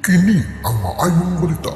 Kini ang maayong balita.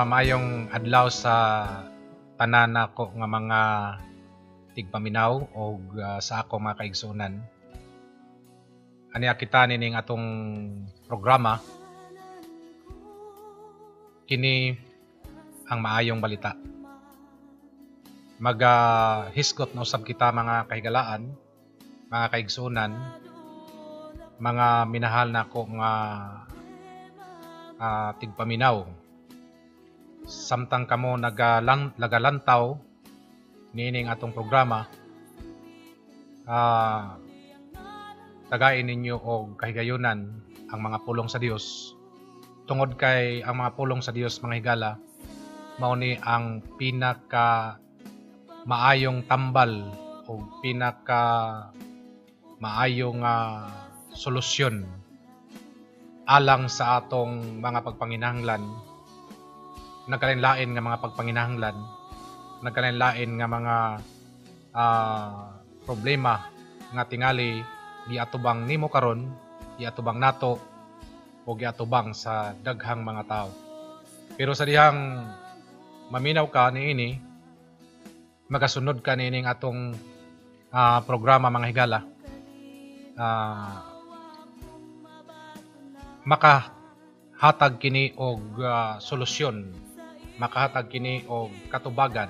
Maayong adlaw sa tanan nako nga mga tigpaminaw o sa ako mga kaigsunan. Aniya kita nining atong programa. Kini ang maayong balita. Hisgot na usab kita mga kahigalaan, mga kaigsunan, mga minahal nako nga tigpaminaw. Samtang kamo nagalantaw nining atong programa, tagain ninyo og kahigayunan ang mga pulong sa Dios. Tungod kay ang mga pulong sa Dios mga higala mao ni ang pinaka maayong tambal o pinaka maayong solusyon alang sa atong mga pagpanginahanglan. Nagkalain-lain nga mga pagpanginahanglan, nagkalain-lain nga mga problema nga tingali giatubang nimo karon, giatubang nato o giatubang sa daghang mga tao. Pero sa dihang maminaw ka niini, magasunod ka nining atong programa mga higala, makahatag kini og solusyon, makahatag kini og katubagan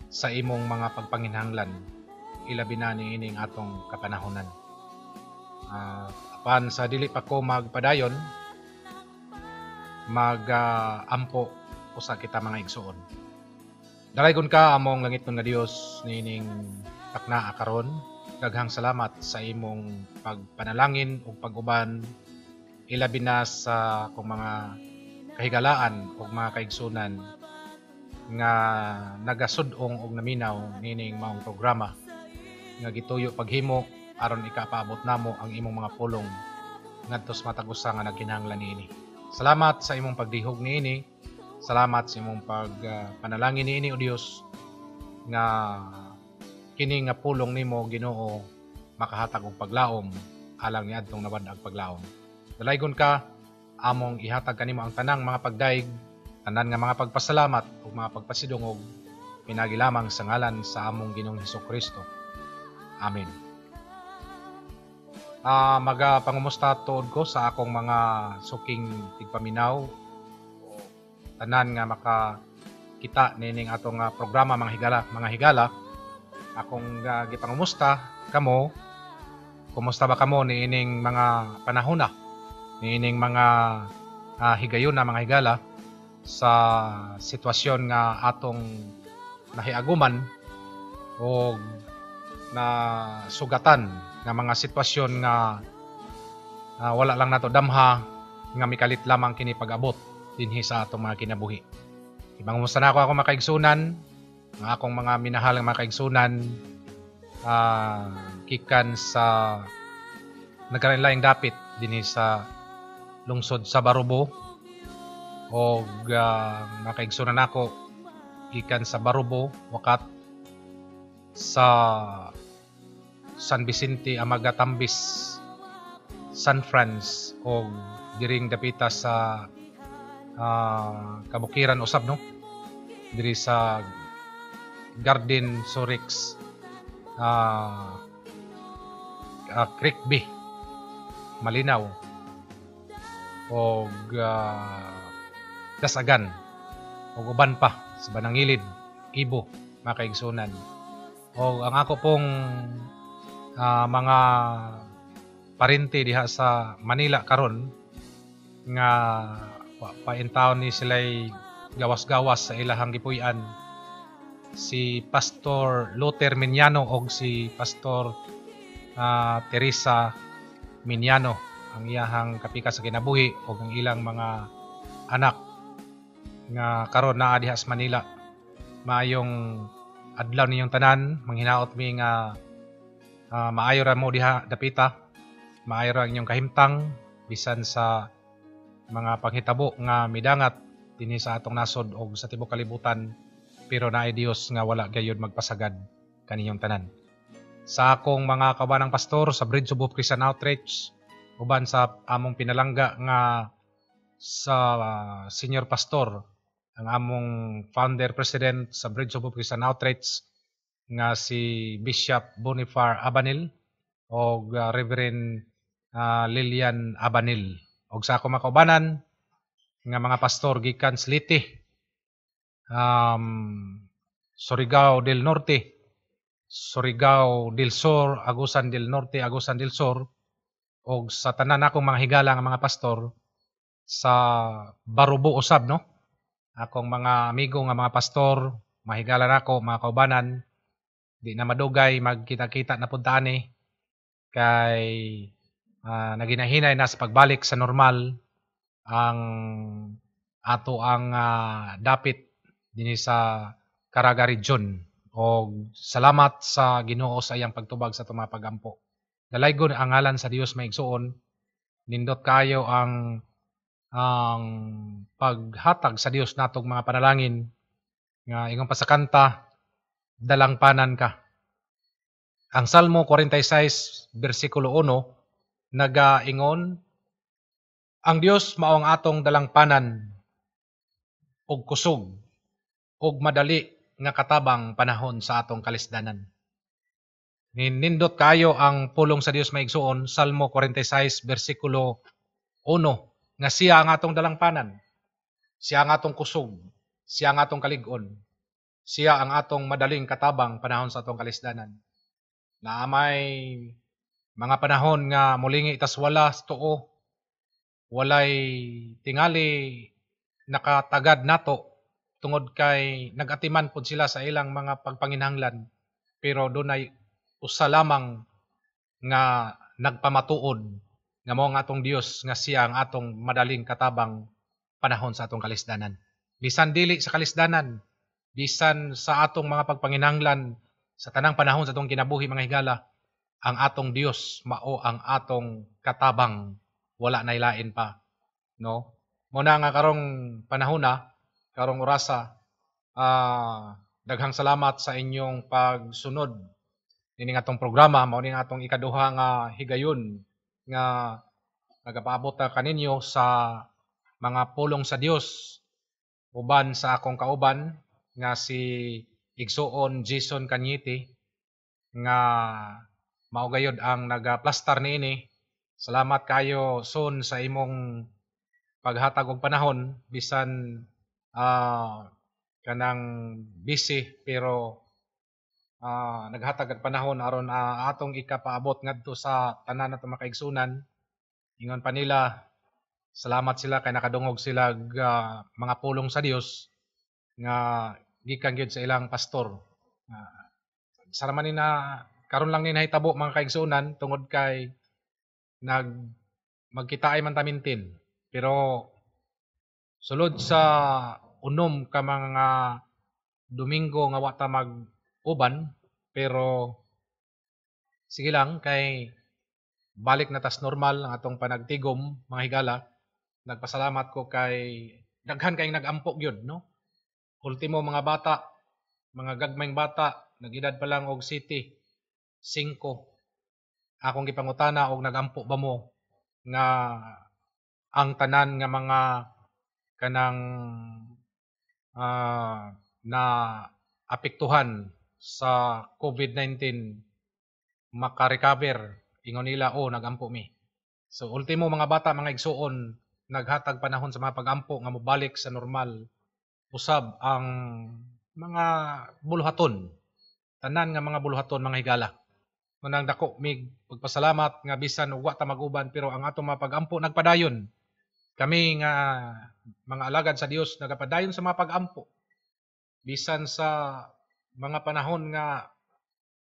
sa imong mga pagpanginahanglan, ilabi na niining atong kapanahonan. Apan sa dili pa ko magpadayon, ampo usa kita mga igsuon. Dalaygon ka among langitnon nga Dios niining takna karon. Daghang salamat sa imong pagpanalangin ug pag-uban, ilabi na sa akong mga kahigalaan o mga kaigsunan nga nagasudong og naminaw nining maong programa nga gituyo paghimo aron ikapaabot namo ang imong mga pulong ngadto sa matag usa nga nagkinahanglan niini. Salamat sa imong pagdihog niini. Salamat sa imong pagpanalangin niini o Dios nga kini nga pulong nimo Ginoo makahatag og paglaom alang niadtong nabadag paglaom. Dalaygon ka among ihatag kanimo ang tanang mga pagdaig, tanan nga mga pagpasalamat ug mga pagpasidungog pinagi lamang sa ngalan sa among Ginoong Hesukristo. Amen. Magapangumusta tuod ko sa akong mga suking tigpaminaw o tanan nga makakita nining atong programa mga higala. Akong gipangumusta kamo. Kumusta ba kamo niining mga panahon na? Niining mga higayon na mga higala sa sitwasyon nga atong nahiaguman o na sugatan nga mga sitwasyon nga wala lang nato damha nga mikalit lamang kini pag-abot dinhi sa atong mga kinabuhi. Ibangumusta na ako makaigsunan, ang akong mga minahal nga makaigsunan, kikan sa nagkalain-laing dapit dinhi sa lungsod sa Barubo o makaigsunan ako gikan sa Barubo wakat sa San Vicente Amagatambis, San Franz o diring dapita sa kabukiran usab no diri sa Garden Surix Creek B Malinaw o Dasagan o uban pa sa Banangilid, Ibo, makaigsunan. O ang ako pong mga parente diha sa Manila karon nga paintaon ni sila'y gawas-gawas sa ilahang gipuy-an, si Pastor Luther Miniano o si Pastor Teresa Miniano ang iyahang kapika sa kinabuhi o ang ilang mga anak nga karon naa diha sa Manila. Maayong adlaw ninyong tanan, manghinaot mi nga maayo ra mo diha dapita, maayo ra inyong kahimtang bisan sa mga panghitabo nga midangat dinhi sa atong nasod o sa tibuok kalibutan, pero naay Dios nga wala gayud magpasagad kaninyong tanan. Sa akong mga kabanang pastor sa Bridge of Hope Christian Outreach, uban sa among pinalangga nga sa senior pastor, ang among founder president sa Bridge of Hope Christian Outreach nga si Bishop Boniface Abanil o Reverend Lilian Abanil, o sa akong mga kaubanan nga mga pastor gikan sa Liti, Surigao del Norte, Surigao del Sur, Agusan del Norte, Agusan del Sur, o sa tanan akong mga higala nga mga pastor sa Barubo usab no. Akong mga amigo nga mga pastor, mahigala nako, mga kaubanan, di na madugay magkita-kita na punta ani kay naginahinay na sa pagbalik sa normal ang ato ang dapit dinhi sa Caraga Region. O salamat sa Ginoo sa iyang pagtubag sa mga pagampo. Dalaygon ang ngalan sa Dios maigsuon, nindot kayo ang paghatag sa Dios natong mga panalangin nga ingon pa sa kanta, dalangpanan ka. Ang Salmo 46 bersikulo 1 nagaingon, ang Dios mao ang atong dalangpanan og kusog og madali nga katabang panahon sa atong kalisdanan. Nindot kayo ang pulong sa Dios maigsuon, Salmo 46 bersikulo 1, nga siya ang atong dalangpanan, siya ang atong kusog, siya ang atong kalig-on, siya ang atong madaling katabang panahon sa atong kalisdanan. Naamay mga panahon nga mulingi itas wala too, walay tingali nakatagad nato tungod kay nagatiman pud sila sa ilang mga pagpanginhanglan, pero dunay usa lamang nga nagpamatuod nga mao nga atong Dios nga siya ang atong madaling katabang panahon sa atong kalisdanan. Bisan dili sa kalisdanan, bisan sa atong mga pagpanginhanglan sa tanang panahon sa atong kinabuhi mga higala, ang atong Dios mao ang atong katabang, wala nay lain pa, no? Muna nga karong panahon na karong orasa, daghang salamat sa inyong pagsunod nining atong programa. Mao ni atong ikaduha nga higayon nga nagapaabot ta kaninyo sa mga pulong sa Dios uban sa akong kauban nga si Igsoon Jason Cañete nga mao gayud ang nagaplastar niini Salamat kayo son sa imong paghatag og panahon bisan kanang busy pero naghatag og panahon aron atong ikapaabot ngadto sa tanan natong makaigsunan. Ingon pa nila salamat sila kay nakadungog sila mga pulong sa Dios nga gikan gyud sa ilang pastor. Saraman ni na karon lang ni nahitabo mga kaigsunan tungod kay magkitaay man ta mintin. Pero sulod sa unom ka mga Domingo nga wa ta mag-uban pero sige lang kay balik na tas normal ang atong panagtigom mga higala. Nagpasalamat ko kay daghan kay nag-ampok gyud no. Ultimo mga bata, mga gagmayng bata, nag-edad pa lang og city 5. Akong gipangutana og nag-ampo ba mo nga ang tanan nga mga kanang na apektuhan sa COVID-19 makarecover. Ingon nila, nagampo mi. So, ultimo mga bata, mga igsuon, naghatag panahon sa mga pagampo nga mobalik sa normal. Usab ang mga buluhaton. Tanan nga mga buluhaton, mga higala. Manang dako mig pagpasalamat nga bisan wa ta maguban pero ang atong mga pagampo nagpadayon. Kami nga mga alagad sa Dios nagapadayon sa mga pagampo. Bisan sa mga panahon nga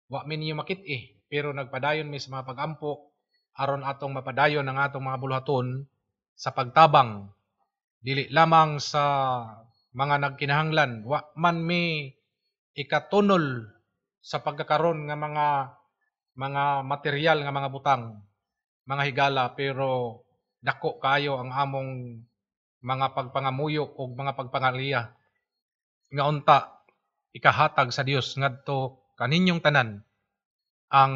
wa mi ninyo makit-i pero nagpadayon mi sa mga pagampo aron atong mapadayon ang atong mga buluhaton sa pagtabang dili lamang sa mga nagkinahanglan wa man mi ikatunol sa pagkakaroon nga mga material nga mga butang mga higala pero dako kayo ang among mga pagpangamuyok o mga pagpangaliya nga unta ikahatag sa Dios ngadto kaninyong tanan ang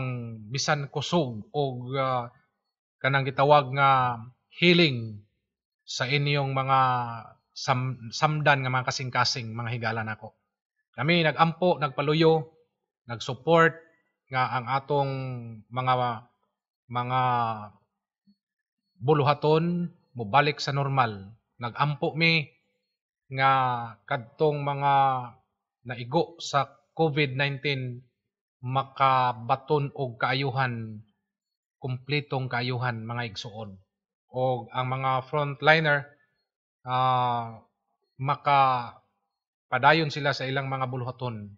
bisan kusog o kanang gitawag nga healing sa inyong mga samdan nga mga kasing-kasing mga higala nako. Kami nagampo, nagpaluyo, nagsupport nga ang atong mga buluhaton mobalik sa normal. Nagampo mi nga kadtong mga naigo sa COVID-19 makabaton og kaayuhan, kumpletong kaayuhan mga igsuon. O ang mga frontliner makapadayon sila sa ilang mga buluhaton.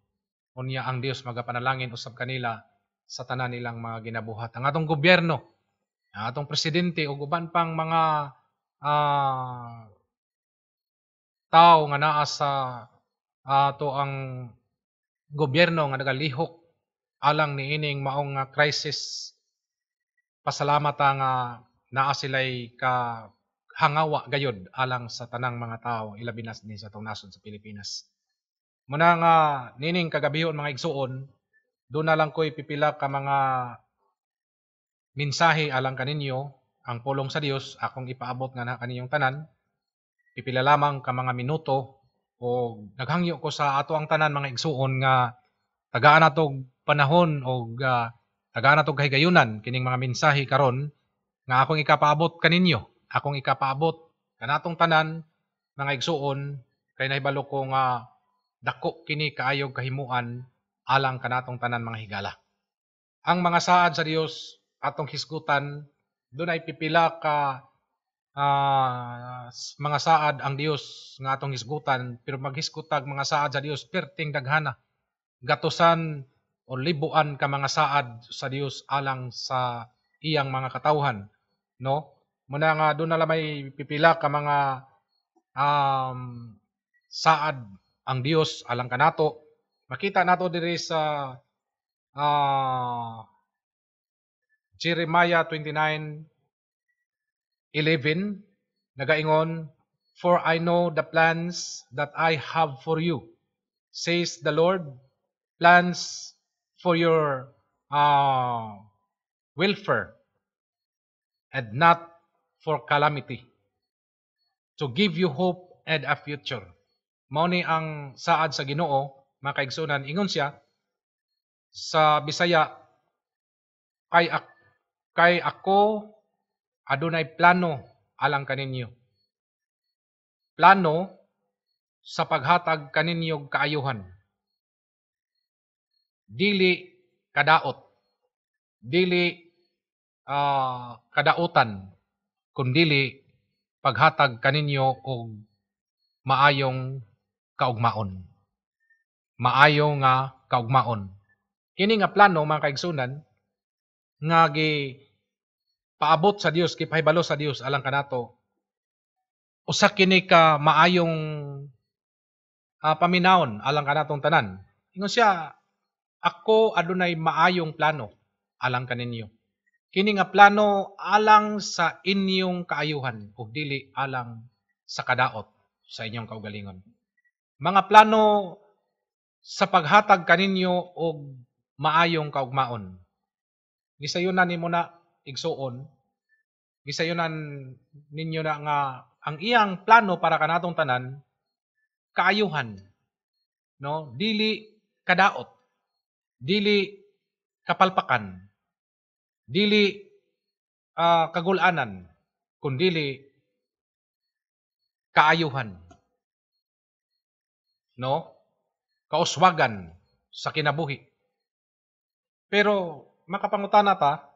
Unya ang Dios magapanalangin usab kanila sa tanan nilang mga ginabuhat. Ang atong gobyerno, ang atong presidente ug uban pang mga tao nga naa sa ato ang gobyerno nga nagalihok alang niining maong crisis. Pasalamat nga naa sila'y hangawa gayod alang sa tanang mga tao ilabi na din sa atong nasod sa Pilipinas. Muna nga nining kagabihon mga igsuon, doon na lang ko'y pipila ka mga mensahe alang kaninyo, ang pulong sa Dios akong ipaabot nga na kaninyong tanan. Pipila lamang ka mga minuto o naghangyo ko sa ato ang tanan mga igsuon nga tagaan natog panahon o tagaan natog kahigayunan kining mga mensahe karon nga akong ikapaabot kaninyo. Akong ikapaabot kanatong tanan mga igsuon kay nahibalo ko nga dako kini kaayog kahimuan alang kanatong tanan mga higala. Ang mga saad sa Dios atong hisgutan doon ay pipila ka mga saad ang Dios nga atong hisgutan pero maghisgutag mga saad sa Dios perting daghana gatusan o libuan ka mga saad sa Dios alang sa iyang mga katawhan no muna nga doon na may pipila ka mga saad ang Dios alang kanato makita nato diri sa Jeremiah 29:11 nagaingon, "For I know the plans that I have for you, says the Lord, plans for your welfare and not for calamity, to give you hope and a future." Mao ni ang saad sa Ginoo, mga kaigsunan, ingon siya sa Bisaya, kay ako adunay plano alang kaninyo. Plano sa paghatag kaninyong kaayuhan. Dili kadaot, dili kadautan, kundili paghatag kaninyo og maayong kaugmaon. Maayo nga kaugmaon. Kini nga plano mga kaigsunan nga paabot sa Dios, gipahibalo sa Dios alang kanato. Usa kini ka maayong paminawon alang kanatong tanan. Ingon siya, ako adunay maayong plano alang kaninyo. Kini nga plano alang sa inyong kaayuhan ug dili alang sa kadaot sa inyong kaugalingon. Mga plano sa paghatag kaninyo og maayong kaugmaon. Gisayunan nimo na igsuon, gisayunan ninyo na nga ang iyang plano para kanatong tanan kaayuhan, no? Dili kadaot, dili kapalpakan, dili kagulanan, kundili kaayuhan, no? Kauswagan sa kinabuhi. Pero makapangutana ta,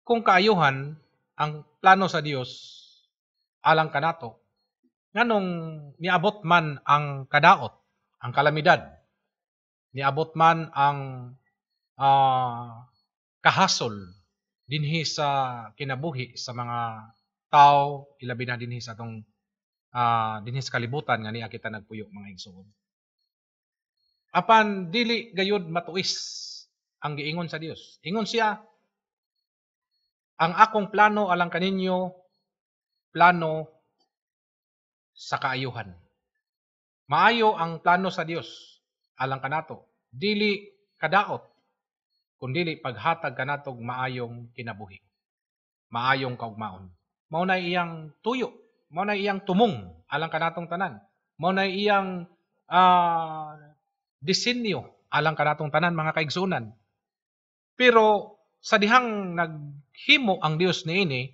kung kaayuhan ang plano sa Dios alang kanato, nganong niabot man ang kadaot, ang kalamidad, niabot man ang kahasol dinhi sa kinabuhi sa mga tao, ilabi na dinhi sa atong dinhi sa kalibutan nga niya kita nagpuyo mga igsoon. Apan dili gayud matuis ang giingon sa Dios. Ingon siya, ang akong plano alang kaninyo, plano sa kaayuhan. Maayo ang plano sa Dios alang kanato. Dili kadaot, kundili paghatag kanatog maayong kinabuhi. Maayong kaugmaon. Mao na iyang tuyo, mao na iyang tumong alang kanatong tanan. Mao na iyang disenyo alang kanatong tanan mga kaigsunan. Pero sa dihang naghimo ang Dios niini,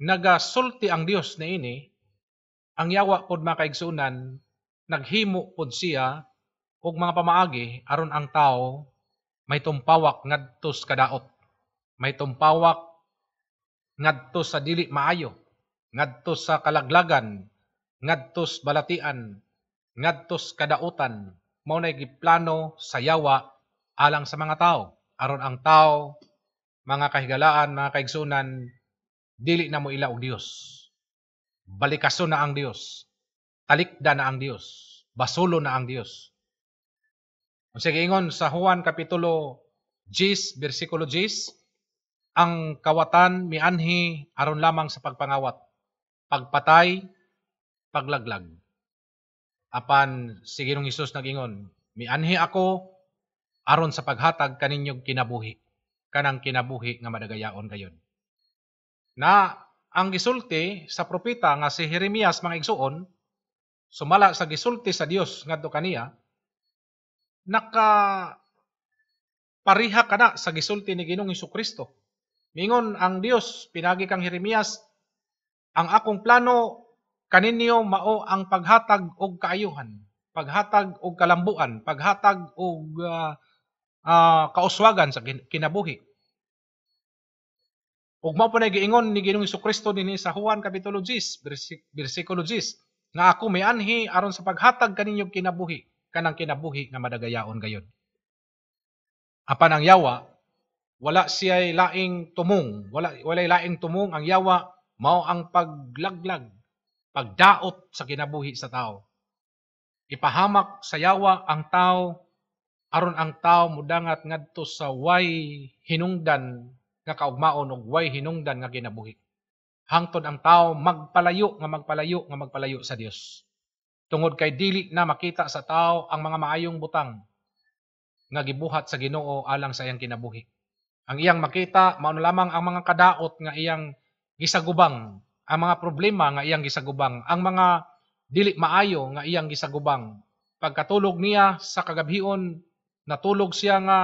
nagasulti ang Dios niini, ang yawa pod mga kaigsunan, naghimo pod siya og mga pamaagi aron ang tao may tumpawak ngadto sa kadaot, may tumpawak ngadto sa dili maayo, ngadto sa kalaglagan, ngadto sa balatian, ngadto sa kadautan. Mao nay giplano sa yawa alang sa mga tao. Aron ang tao, mga kahigalaan, mga kaigsunan, dili na mo ila og Dios. Balikason na ang Dios. Talikda na ang Dios. Basulo na ang Dios. Sige ingon sa Juan Kapitulo 10, versikulo 10, ang kawatan mianhi aron lamang sa pagpangawat, pagpatay, paglaglag. Apan si Ginoong Hesus nag-ingon, mianhi ako aron sa paghatag kaninyong kinabuhi, kanang kinabuhi nga madagayaon gayon. Na ang gisulti sa propeta nga si Jeremias mga igsuon, sumala sa gisulti sa Dios ngadto kaniya, pariha kana sa gisulti ni Ginoong Hesukristo. Mingon ang Dios pinagi kang Jeremias, ang akong plano kaninyo mao ang paghatag og kaayuhan, paghatag og kalambuan, paghatag og kauswagan sa kinabuhi. Ug mao pa na giingon ni Ginoong Hesukristo dinhi sa Juan Kapitulo 10, versikulo 10, nga ako mianhi aron sa paghatag kaninyong kinabuhi, kanang kinabuhi nga madagayaon gayon. Apan ang yawa, wala siya'y laing tumong, walay laing tumong, ang yawa mao ang paglaglag, pagdaot sa kinabuhi sa tao. Ipahamak sa yawa ang tao aron ang tao mudangat ngadto sa way hinungdan nga kaugmaon ug way hinungdan nga kinabuhi. Hangtod ang tao magpalayo sa Dios. Tungod kay dili na makita sa tao ang mga maayong butang nga gibuhat sa Ginoo alang sa iyang kinabuhi. Ang iyang makita mao lamang ang mga kadaot nga iyang gisagubang, ang mga problema nga iyang gisagubang, ang mga dili maayo nga iyang gisagubang. Pagkatulog niya sa kagabhion, natulog siya nga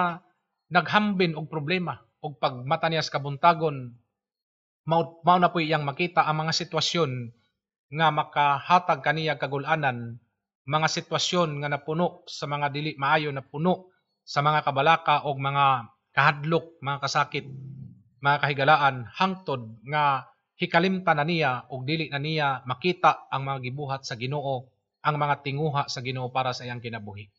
naghambin og problema og pagmata niya sa kabuntagon, mao na po iyang makita ang mga sitwasyon nga makahatag kaniya kagul-anan, mga sitwasyon nga napuno sa mga dili maayo, napuno sa mga kabalaka o mga kahadlok, mga kasakit, mga kahigalaan, hangtod nga hikalimtan na niya o dili na niya makita ang mga gibuhat sa Ginoo, ang mga tinguha sa Ginoo para sa iyang kinabuhi.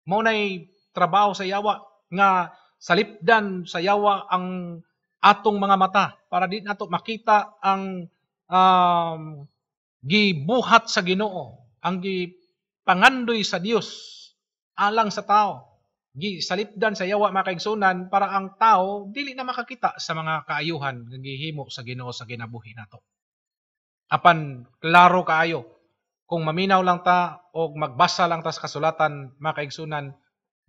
Mao nay trabaho sa yawa nga salipdan sa yawa ang atong mga mata para di nato makita ang gibuhat sa Ginoo, ang gipangandoy sa Dios alang sa tao. Gisalipdan sa yawa mga kaigsunan para ang tao dili na makakita sa mga kaayuhan nga gihimo sa Ginoo sa kinabuhi nato. Apan klaro kaayo kung maminaw lang ta o magbasa lang ta sa kasulatan mga kaigsunan,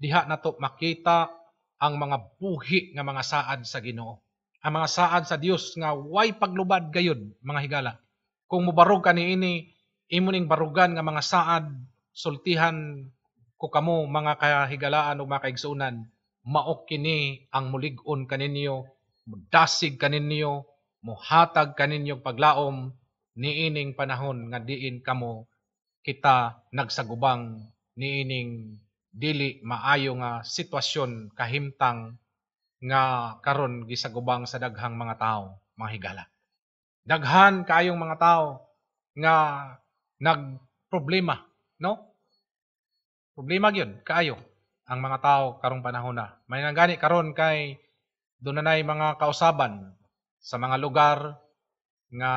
diha nato makita ang mga buhi nga mga saad sa Ginoo. Ang mga saad sa Dios nga way paglubad gayud mga higala. Kung mubarog ka niini, imo ning barugan nga mga saad, sultihan ko kamo mga kahigalaan o mga kaigsunan, mao kini ang mulig-on kaninyo, mudasig kaninyo, muhatag kaninyo paglaom niining panahon nga diin kamo kita nagsagubang niining dili maayo nga sitwasyon kahimtang nga karon gisagubang sa daghang mga tao, mga higala. Daghan kaayong mga tao nga nagproblema, no? Problema gyud kaayo ang mga tao karong panahon na. May nangani karon kay doon na mga kausaban sa mga lugar nga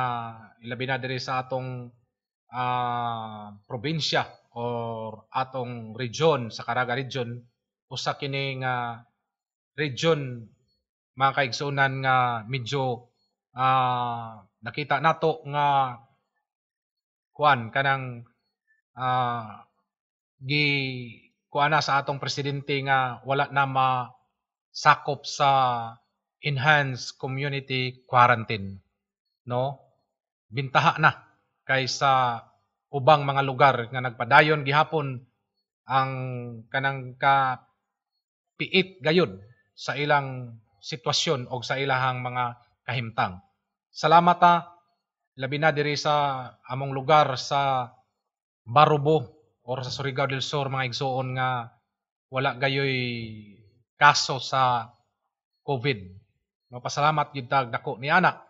ilabi na diri sa atong probinsya or atong region sa Caraga region, usa kini nga region mga kaigsunan nga medyo nakita nato nga kuan kanang gi kuana sa atong presidente nga wala na masakop sa enhanced community quarantine, no? Bintaha na kaysa ubang mga lugar nga nagpadayon gihapon ang kanang ka piit gayud sa ilang sitwasyon o sa ilahang mga kahimtang. Salamat labi na diri sa among lugar sa Barubo or sa Surigao del Sur mga igsoon nga wala gayoy kaso sa COVID. Mapasalamat gyud tag dako ni anak.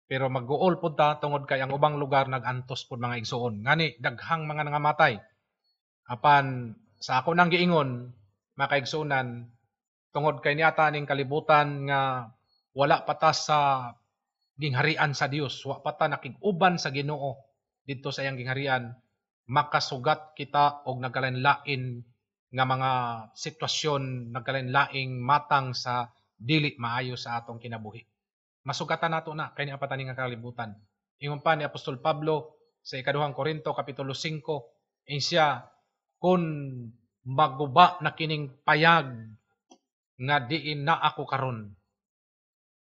Pero mag-uol pud ta tungod kay ang ubang lugar nagantos pud mga igsoon. Ngani daghang mga nangamatay. Apan sa ako nang giingon mga kaigsunan tungod kay niata ning kalibutan nga wala pa ta sa gingharian sa Dios, wa pa ta nakig-uban sa Ginoo didto sa iyang gingharian, makasugat kita og nagkalain-lain nga mga sitwasyon, nagkalain-laing matang sa dili maayo sa atong kinabuhi. Masugatan nato na kay niya patani nga kalibutan. Ingon pa ni Apostol Pablo sa ikaduhang Korinto kapitulo 5, siya kun maguba na kining payag nga diin na ako karon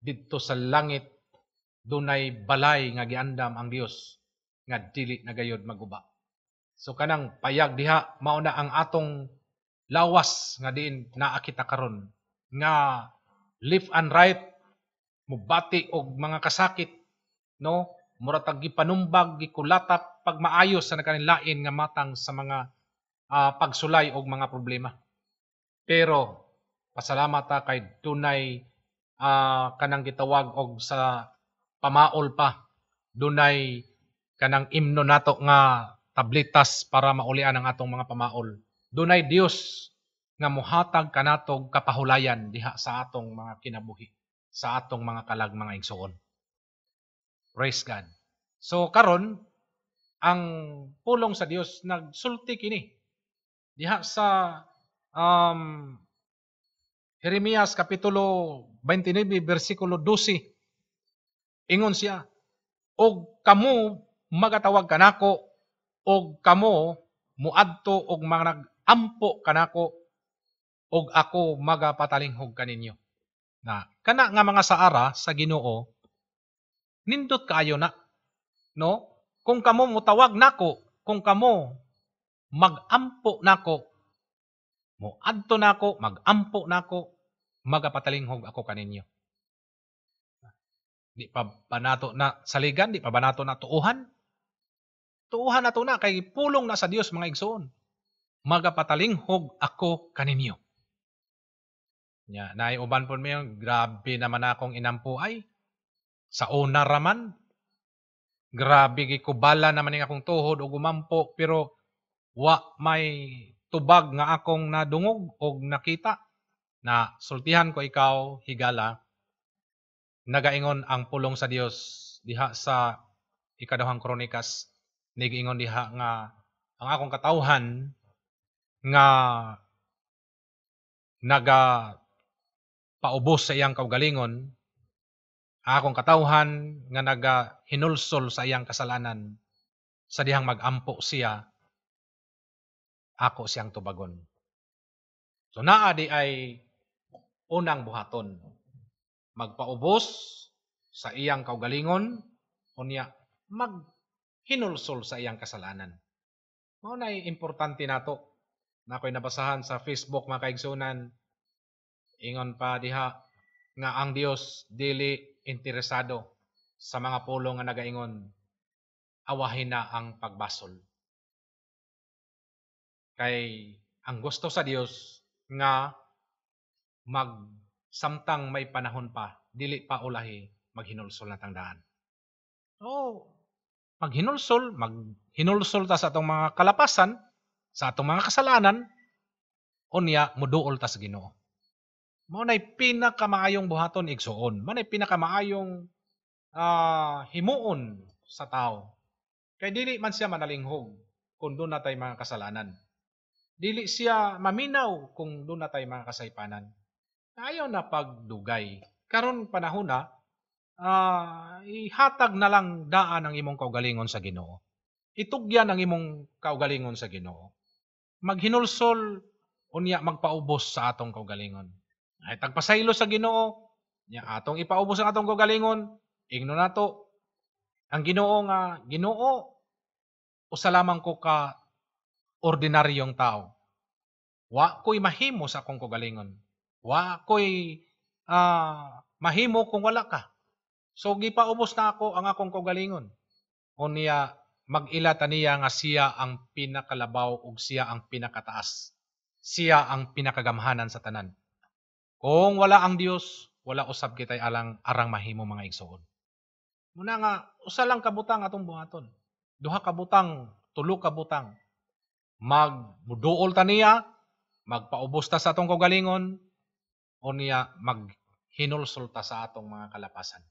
didto sa langit dunay balay nga giandam ang Dios nga dili na gayud maguba. So kanang payag diha mao na ang atong lawas nga diin naa kita karon nga left and right mubati og mga kasakit, no? Mura tag gipanumbag gikulatap pag maayos sa nakaninlain nga matang sa mga pagsulay og mga problema. Pero pasalamat ta kay dunay kanang gitawag og sa pamaol pa. Dunay kanang imno nato nga tablitas para maulian ang atong mga pamaol. Dunay Dios nga mohatag kanatog kapahulayan diha sa atong mga kinabuhi, sa atong mga kalag mga igsoon. Praise God. So karon ang pulong sa Dios nagsulti kini diha sa Jeremias kapitulo 29 bersikulo 12. Ingon siya, og kamo magatawag kanako og kamo muadto og mga nagampo kanako og ako magapatalingog kaninyo. Na kana nga mga saara sa Ginoo nindot kaayo na, no? Kung kamo mutawag nako, kung kamo magampo nako, muadto nako, magampo nako, magapatalingog ako kaninyo. Di pa ba nato na saligan, di pa ba nato na tuuhan? Tuuhan nato na kay pulong na sa Dios mga igsoon. Magapatalinghog ako kaninyo. Nya, naay uban po mo, grabe naman akong inampo ay. Sa una raman, grabe gikubala naman ng akong tuhod o gumampo, pero wa may tubag nga akong nadungog o nakita. Na sultihan ko ikaw, higala, nagaingon ang pulong sa Dios diha sa ikadawang kronikas, nigingon diha nga ang akong katawhan nga naga paubos sa iyang kaugalingon, akong katawhan nga naga hinulsol sa iyang kasalanan, sa dihang magampo siya, ako siyang tubagon. So naa di ay unang buhaton, magpaubos sa iyang kaugalingon, unya maghinulsol sa iyang kasalanan. Mao nay importante nato. Na ako'y nabasahan sa Facebook mga kaigsunan, ingon pa diha nga ang Dios dili interesado sa mga pulong nga nagaingon awahin na ang pagbasol. Kay ang gusto sa Dios nga samtang may panahon pa, dili pa ulahi maghinulsol na tangdaan. Oh, maghinulsol ta sa atong mga kalapasan, sa atong mga kasalanan, unya muduol ta sa Ginoo. Mao nay pinakamaayong buhaton igsuon. Mao nay pinakamaayong himuon sa tao. Kay dili man siya manalinghog kung doon natay mga kasalanan. Dili siya maminaw kung doon natay mga kasaypanan. Ayaw na pagdugay. Karon panahon na, ihatag na lang daan ang imong kaugalingon sa Ginoo. Itugyan ang imong kaugalingon sa Ginoo. Maghinulsol, unya magpaubos sa atong kaugalingon. Ay tagpasaylo sa Ginoo, nya atong ipaubos ang atong kaugalingon, ingno nato ang Ginoo nga Ginoo usa lamang ko ka ordinaryong tao. Wa ko'y mahimo sa akong kaugalingon. Wa ko'y mahimo kung wala ka. So gipaubos na ako ang akong kaugalingon. Unya mag-ila taniya nga siya ang pinakalabaw ug siya ang pinakataas. Siya ang pinakagamhanan sa tanan. Kung wala ang Dios, wala usab kitay arang mahimo mga igsoon. Muna nga usa lang kabutang atong buhaton. Duha ka butang, tulo ka butang. Magmuduol ta niya, magpaubos ta sa atong kaugalingon, unya maghinulsol ta sa atong mga kalapasan.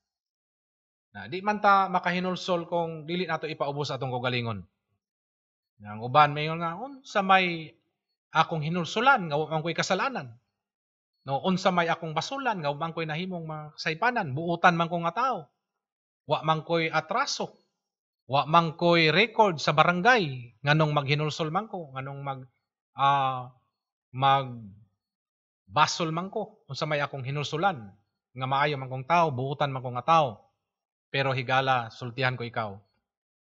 Na di man ta makahinulsol kung dili nato ipaubos atong kaugalingon. Ang uban mayon nga unsa may akong hinulsulan nga wa man ko'y kasalanan. No, unsa may akong basulan nga wa man ko'y nahimong mga kasaypanan, buutan man ko nga tao. Wa man ko'y atraso. Wa man ko'y record sa barangay nganong maghinulsol man ko, nganong basol man ko, unsa may akong hinulsulan nga maayo man kong tao, buutan man ko nga tao. Pero higala, sultihan ko ikaw.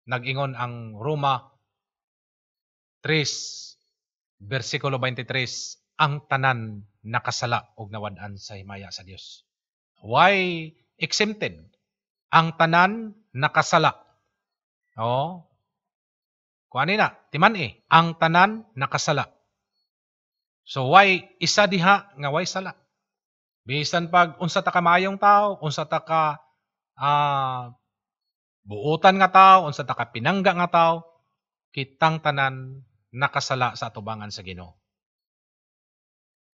Nag-ingon ang Roma 3, versikulo 23, ang tanan nakasala og nawad-an sa himaya sa Dios. Why exempted? Ang tanan nakasala. Oh. Kuani na, timan ang tanan nakasala. So why isa diha nga why sala? Bisan pag unsa ta ka maayong tao, unsa ta ka buutan nga tao, unsa ta ka pinangga nga tao, kitang tanan nakasala sa atubangan sa Ginoo.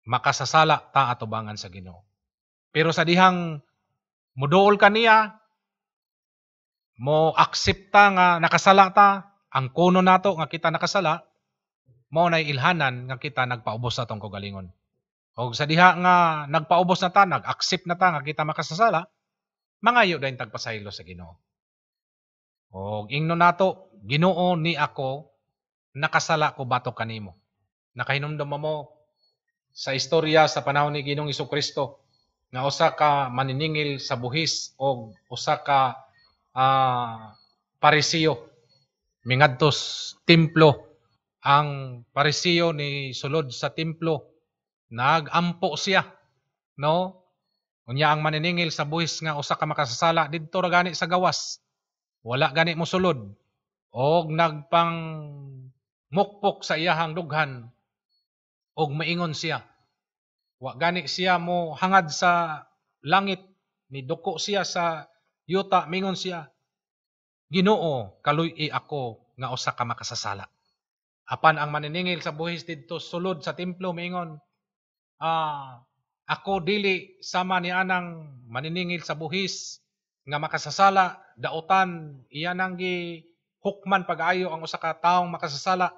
Makasasala ta atubangan sa Ginoo. Pero sa dihang muduol kaniya, mo aksepta nga nakasala ta, ang kuno nato nga kita nakasala, mao nay ilhanan nga kita nagpaubos sa atong kaugalingon. O sa diha nga nagpaubos na ta, nag-accept na ta nga kita makasasala, mangayo dayon tagpasaylo sa Ginoo. O ingno nato, Ginoo ni ako nakasala ko batok kanimo. Nakahinumdum mo sa istorya sa panahon ni Ginoong Jesucristo nga usa ka maniningil sa buhis o usa ka Parisiyo mingadtos templo. Ang Parisiyo ni sulod sa templo, nagampo siya, no? Unya ang maniningil sa buhis nga usa ka makasasala didto ra gani sa gawas. Wala gani mosulod og nagpang mukpok sa iyahang dughan og maingon siya. Wa gani siya mo hangad sa langit, ni duko siya sa yuta, mingon siya, Ginoo, kaluy-i ako nga usa ka makasasala. Apan ang maniningil sa buhis didto sulod sa templo mingon, ako dili sama ni anang maniningil sa buhis nga makasasala, dautan iya nang hukman pag-ayo ang usa ka taong makasasala,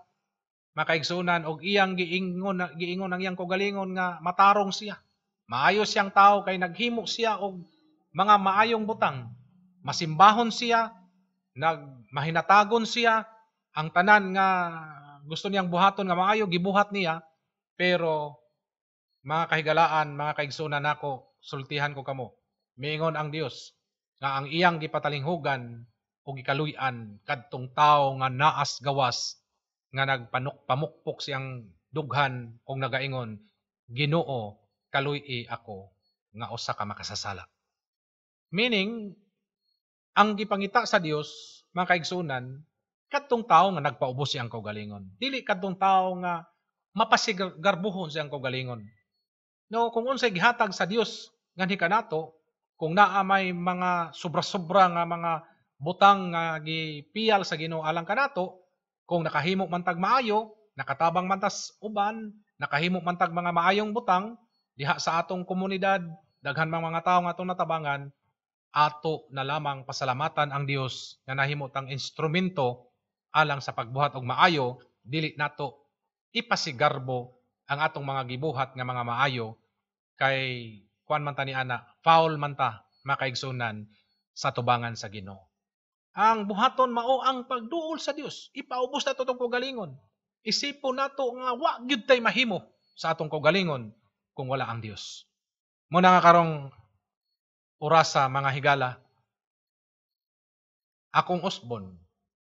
makaigsunan og iyang giingon ang iyang kaugalingon nga matarong siya. Maayo siyang tao kay naghimo siya og mga maayong butang. Masimbahon siya, mahinatagon siya, ang tanan nga gusto niyang buhaton nga maayo gibuhat niya, pero mga kahigalaan, mga kaigsunan nako, sultihan ko kamo. Miingon ang Dios nga ang iyang gipatalinghugan o gikaluy-an kadtong tao nga naas gawas nga pamukpok siyang dughan og nagaingon, Ginoo, kaluy-i ako nga usa ka makasasala. Meaning, ang gipangita sa Dios, mga kaigsunan, kadtong tao nga nagpaubos siyang kaugalingon. Dili kadtong tao nga mapasigarbuhon siyang kaugalingon. No, kung unsay gihatag sa Dios nganhi kanato, kung naa may mga sobra-sobra nga mga butang nga gipiyal sa Ginoo alang kanato, kung nakahimo man tag maayo, nakatabang man tas uban, nakahimo man tag mga maayong butang diha sa atong komunidad, daghan mang mga tawo nga atong natabangan, ato na lamang pasalamatan ang Dios nga nahimo tang instrumento alang sa pagbuhat og maayo, dili nato ipasigarbo ang atong mga gibuhat nga mga maayo kay kuan man ta ni ana, foul man ta makaigsunan sa tubangan sa Ginoo. Ang buhaton mao ang pagduol sa Dios. Ipaubos nato tong kaugalingon. Isipon nato nga wa gyud tay mahimo sa atong kaugalingon kung wala ang Dios. Muna nga karong orasa mga higala, akong usbon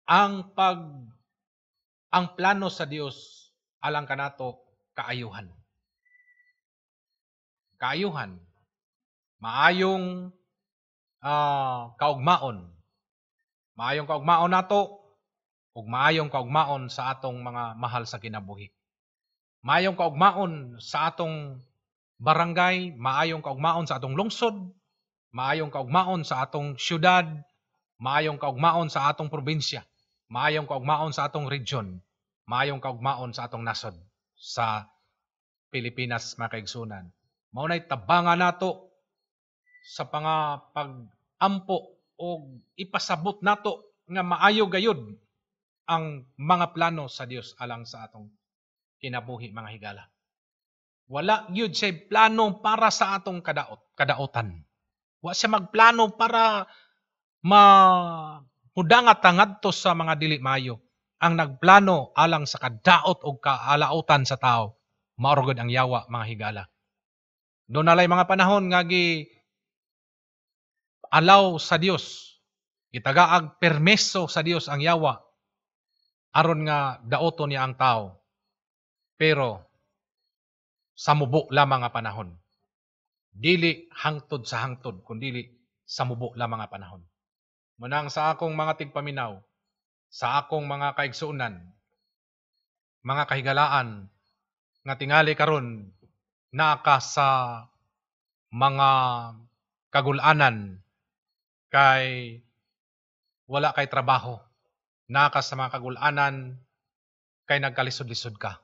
ang plano sa Dios alang kanato kaayuhan. Kaayuhan, maayong kaugmaon. Maayong kaugmaon nato ug maayong kaugmaon sa atong mga mahal sa kinabuhi. Maayong kaugmaon sa atong barangay, maayong kaugmaon sa atong lungsod, maayong kaugmaon sa atong syudad, maayong kaugmaon sa atong probinsya, maayong kaugmaon sa atong region, maayong kaugmaon sa atong nasod sa Pilipinas, mga kaigsunan. Maunay tabangan nato sa pag-ampo o ipasabot nato nga maayo gayud ang mga plano sa Dios alang sa atong kinabuhi, mga higala. Wala gyud siya plano para sa atong kadaotan. Wa siya magplano para mudangat ngadto sa mga dili maayo. Ang nagplano alang sa kadaot o kaalautan sa tao, mao gud ang yawa, mga higala. Doon nalay mga panahon nga allow sa Dios, gitagaag permeso sa Dios ang yawa aron nga daoton niya ang tao. Pero sa mubo lamang nga panahon. Dili hangtod sa hangtod, kundi sa mubo lamang nga panahon. Manang sa akong mga tigpaminaw, sa akong mga kaigsuunan, mga kahigalaan, nga tingali karon naka sa mga kagulanan kay wala kay trabaho, naka sa mga kagulanan kay nagkalisod-lisod ka,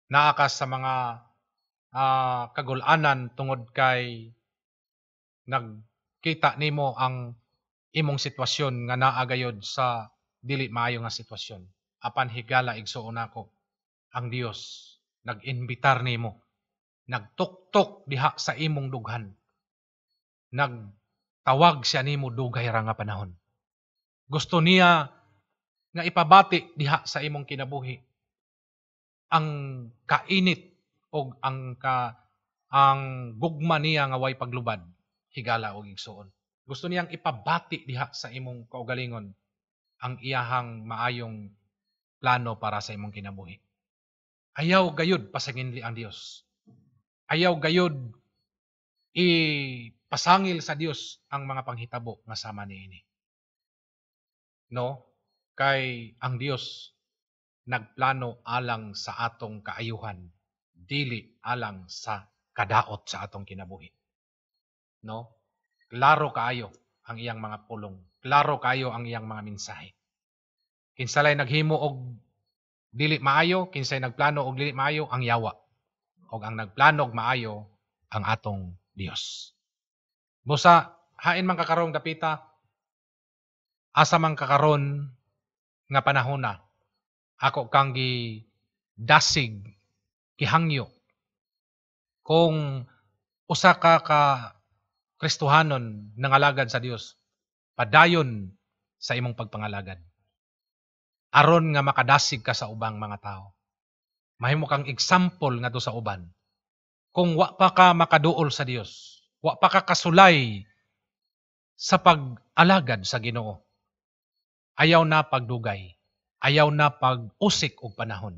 naka sa mga kagulanan tungod kay nagkita nimo ang imong sitwasyon nga naa gayud sa dili maayo nga sitwasyon. Apan higala igsuon nako, ang Dios nag-inbitar nimo, nagtuktok diha sa imong dughan, nagtawag siya nimo dugay ra nga panahon. Gusto niya nga ipabati diha sa imong kinabuhi ang kainit o ang gugma niya nga way paglubad, higala og igsuon. Gusto niyang ipabati diha sa imong kaugalingon ang iyahang maayong plano para sa imong kinabuhi. Ayaw gayud pasaginli ang Dios. Ayaw gayud ipasangil sa Dios ang mga panghitabo nga sama niini. No? Kay ang Dios nagplano alang sa atong kaayuhan, dili alang sa kadaot sa atong kinabuhi. No? Klaro kaayo ang iyang mga pulong. Klaro kaayo ang iyang mga mensahe. Kinsalay naghimo og dili maayo, kinsay nagplano og dili maayo, ang yawa. Og ang nagplano og maayo, ang atong Dios. Busa, hain man kakarong dapita, asa man kakaron nga panahon na, ako kang dasig, gihangyo. Kung usa ka Kristohanon nangalagad sa Dios, padayon sa imong pagpangalagad. Aron nga makadasig ka sa ubang mga tao. Mahimo kang example nga do sa uban. Kung wa pa ka makaduol sa Dios, wa pa ka kasulay sa pag-alagad sa Ginoo, ayaw na pagdugay, ayaw na pag-usik og panahon,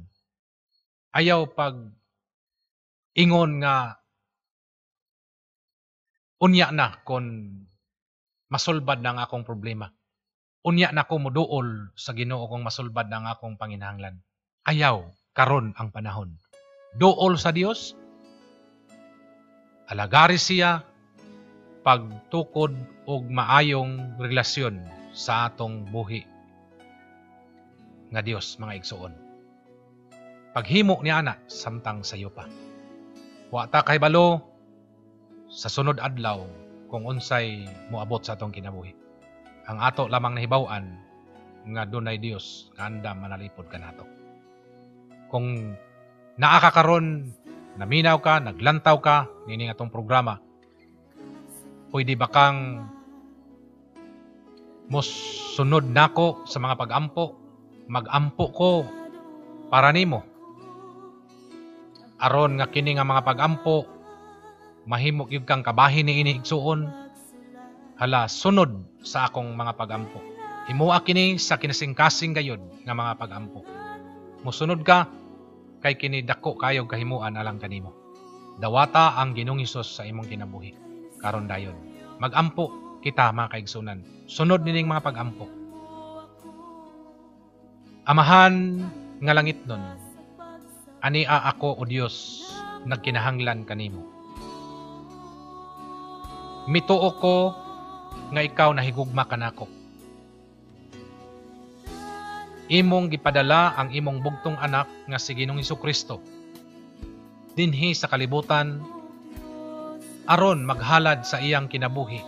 ayaw pag ingon nga unya na kon masulbad na ang akong problema. Unya na ko moduol sa Ginoo kung masulbad na ang akong panginahanglan. Ayaw, karon ang panahon. Duol sa Dios, alagari siya, pagtukod og maayong relasyon sa atong buhi nga Dios, mga igsuon. Paghimo niya na, samtang sayo pa. Wa ta kay balo sa sunod adlaw kung unsay moabot sa atong kinabuhi. Ang ato lamang nahibaw-an nga dunay Dios nga andam manalipod kanato. Kung naa ka karon, naminaw ka, naglantaw ka nining atong programa, pwede ba kang mosunod nako sa mga pag-ampo? Mag-ampo ko para nimo. Aron nga kini nga mga pag-ampo mahimo gyud kang kabahin niini igsuon. Hala, sunod sa akong mga pag-ampo. Himuha kini sa kinasingkasing gayud nga mga pag-ampo. Musunod ka kay kini dako kayog kahimuan alang kanimo. Dawata ang Ginoong Hesus sa imong kinabuhi karon dayon. Mag-ampo kita, mga kaigsunan. Sunod nining mga pag-ampo. Amahan nga langit nun, ania ako o Dios nagkinahanglan kanimo. Mituo ko nga ikaw nahigugma kanako. Imong gipadala ang imong bugtong anak nga si Ginoong Hesukristo dinhi sa kalibutan aron maghalad sa iyang kinabuhi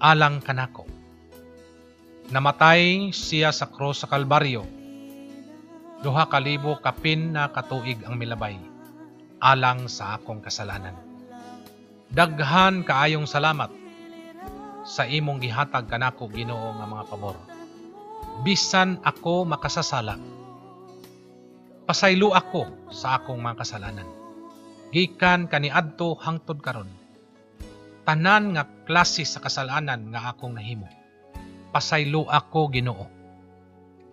alang kanako. Namatay siya sa krus sa Kalbaryo. 2,000 kapin na katuig ang milabay alang sa akong kasalanan. Daghan kaayong salamat sa imong gihatag kanako, Ginoo, nga mga pabor. Bisan ako makasasala, pasaylo ako sa akong mga kasalanan. Gikan kaniadto hangtod karon. Tanan nga klase sa kasalanan nga akong nahimo, pasaylo ako, Ginoo.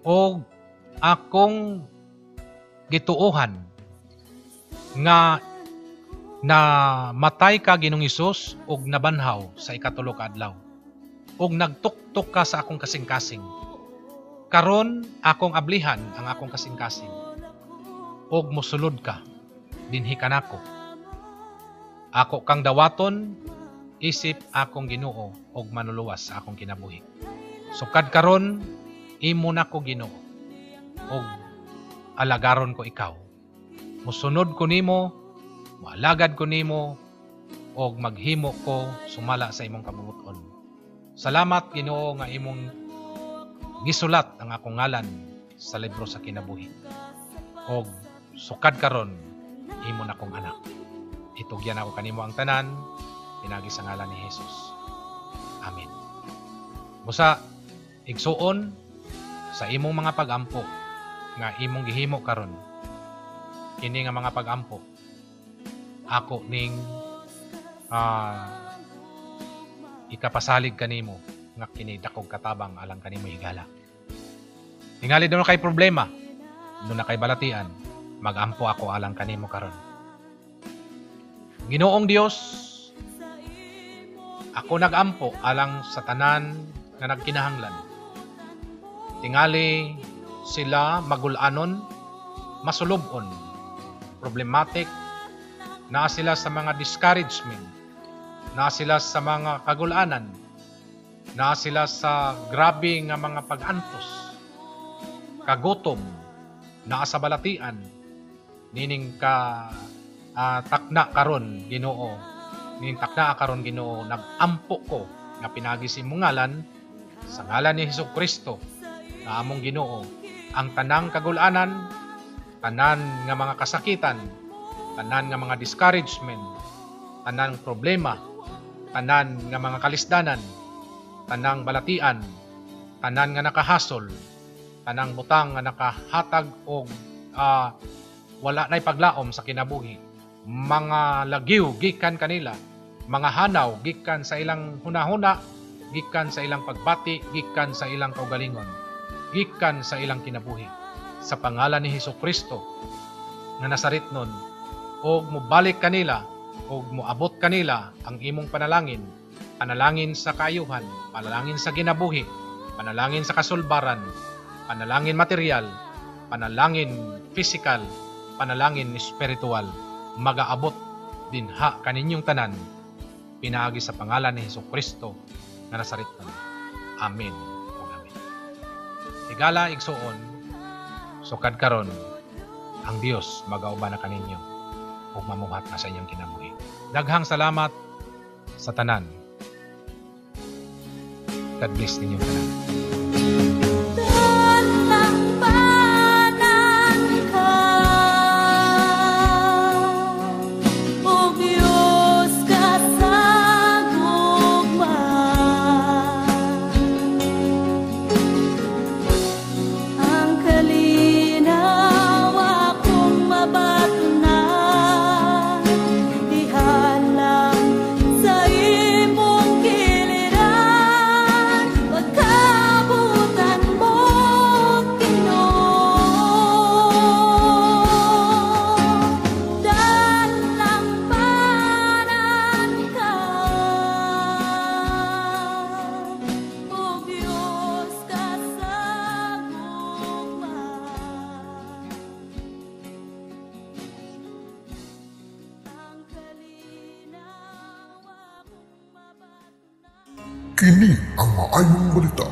O akong gituohan nga na matay ka, Ginoong Hesus, og nabanhaw sa ikatulo ka adlaw. Og nagtuktok ka sa akong kasing-kasing. Karon akong ablihan ang akong kasing-kasing. Og mosulod ka dinhi kanako. Ako kang dawaton, isip akong Ginoo og manuluwas sa akong kinabuhi. Sukad karon imo nako, Ginoo, og alagaron ko ikaw. Musunod ko nimo, maalagad ko nimo, og maghimo ko sumala sa imong kabubuton. Salamat, Ginoo, nga imong gisulat ang akong ngalan sa libro sa kinabuhi. Og sukad karon imo na kong anak. Itugyan ako kanimo ang tanan, pinagi sa ngalan ni Jesus. Amen. Busa, igsuon sa imong mga pag-ampo nga imong gihimo karon. Kini nga mga pag-ampo, ako ning ikapasalig kanimo nga kini dakog katabang alang kanimo higala. Tingali doon kay problema, doon na kay balatian, mag-ampo ako alang kanimo karon. Ginoong Dios, Ako nagampo alang sa tanan nga nagkinahanglan. Tingali sila magulanon, masulubon, problematic, naa sila sa mga discouragement, naa sila sa mga kagulanan, naa sila sa grabe nga mga pag-antos, kagutom, naa sa balatian, nining ka takna karon Ginoo, nining takna karon Ginoo, nagampo ko nga pinagi si imong ngalan sa ngalan ni Hesukristo nga among Ginoo, ang tanang kagulanan, tanan nga mga kasakitan, tanan nga mga discouragement, tanan problema, tanan nga mga kalisdanan, tanang balatian, tanan nga nakahasol, tanang butang nga nakahatag og wala na'y paglaom sa kinabuhi, mga lagiw gikan kanila, mga hanaw gikan sa ilang hunahuna, gikan sa ilang pagbati, gikan sa ilang kaugalingon, gikan sa ilang kinabuhi. Sa pangalan ni Hesukristo nga nasaritnon, og mobalik kanila, og moabot kanila ang imong panalangin, panalangin sa kaayuhan, panalangin sa ginabuhi, panalangin sa kasulbaran, panalangin material, panalangin physical, panalangin spiritual, magaabot dinha kaninyong tanan, pinaagi sa pangalan ni Hesukristo nga nasaritnon. Amen o amen. Higala igsuon, sukad karon, ang Dios magauban na kaninyo ug mamuhat na sa inyong kinabuhi. Daghang salamat sa tanan. God bless ninyong tanan. Kini ang maayong balita.